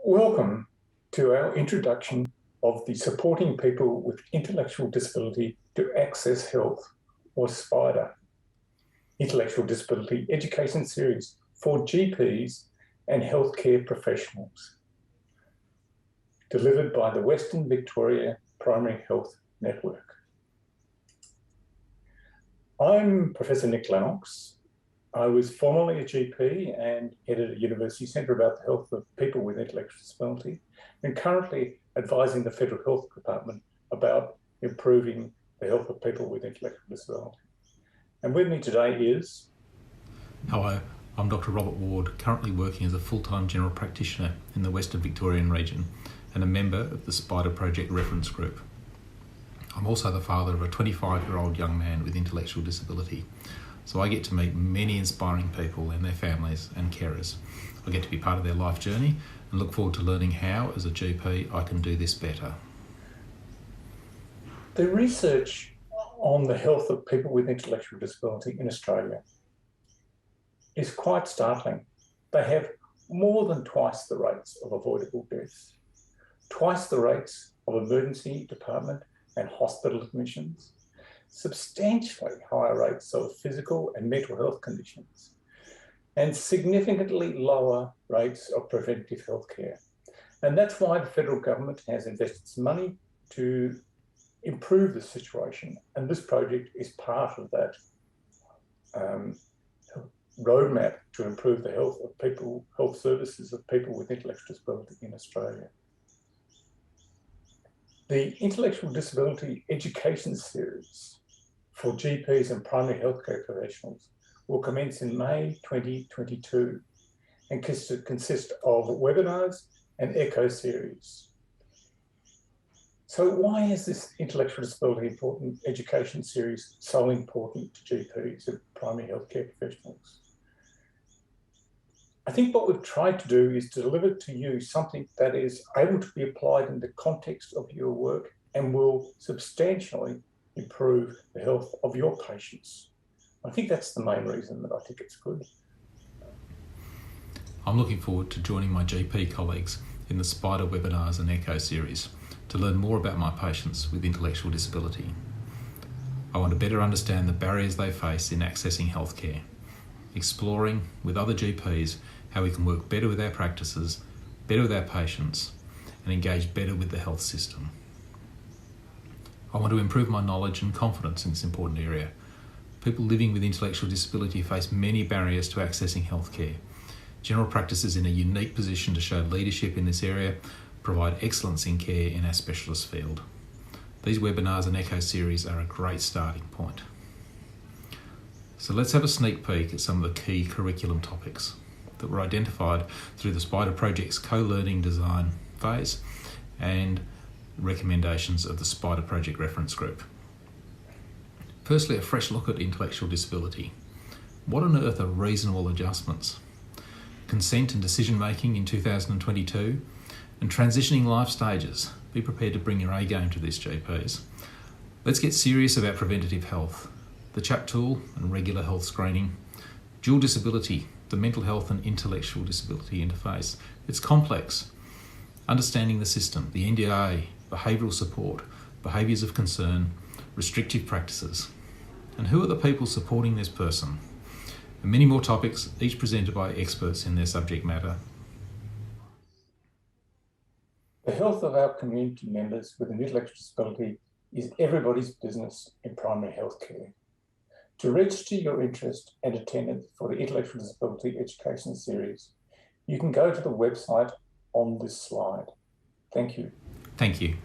Welcome to our introduction of the Supporting People with Intellectual Disability to Access Health, or SPIDER, Intellectual Disability Education Series for GPs and healthcare professionals, delivered by the Western Victoria Primary Health Network. I'm Professor Nick Lennox. I was formerly a GP and head at a university centre about the health of people with intellectual disability, and currently advising the Federal Health Department about improving the health of people with intellectual disability. And with me today is... Hello, I'm Dr. Robert Ward, currently working as a full-time general practitioner in the Western Victorian region and a member of the SPIDER Project Reference Group. I'm also the father of a 25-year-old young man with intellectual disability. So I get to meet many inspiring people and their families and carers. I get to be part of their life journey and look forward to learning how, as a GP, I can do this better. The research on the health of people with intellectual disability in Australia is quite startling. They have more than twice the rates of avoidable deaths, twice the rates of emergency department and hospital admissions, substantially higher rates of physical and mental health conditions, and significantly lower rates of preventive health care. And that's why the federal government has invested some money to improve the situation. And this project is part of that roadmap to improve the health of people, health services of people with intellectual disability in Australia. The Intellectual Disability Education Series for GPs and primary healthcare professionals will commence in May 2022 and consist of webinars and echo series. So why is this intellectual disability important education series so important to GPs and primary healthcare professionals? I think what we've tried to do is to deliver to you something that is able to be applied in the context of your work and will substantially improve the health of your patients. I think that's the main reason that I think it's good. I'm looking forward to joining my GP colleagues in the SPIDER webinars and echo series to learn more about my patients with intellectual disability. I want to better understand the barriers they face in accessing healthcare, exploring with other GPs how we can work better with our practices, better with our patients, and engage better with the health system. I want to improve my knowledge and confidence in this important area. People living with intellectual disability face many barriers to accessing healthcare. General practice is in a unique position to show leadership in this area, provide excellence in care in our specialist field. These webinars and echo series are a great starting point. So let's have a sneak peek at some of the key curriculum topics that were identified through the SPIDER Project's co-learning design phase and recommendations of the SPIDER Project Reference Group. Firstly, a fresh look at intellectual disability. What on earth are reasonable adjustments? Consent and decision making in 2022, and transitioning life stages. Be prepared to bring your A game to this, GPs. Let's get serious about preventative health. The CHAP tool and regular health screening. Dual disability, the mental health and intellectual disability interface. It's complex. Understanding the system, the NDIA, behavioural support, behaviours of concern, restrictive practices. And who are the people supporting this person? And many more topics, each presented by experts in their subject matter. The health of our community members with an intellectual disability is everybody's business in primary health care. To register your interest and attendance for the Intellectual Disability Education Series, you can go to the website on this slide. Thank you. Thank you.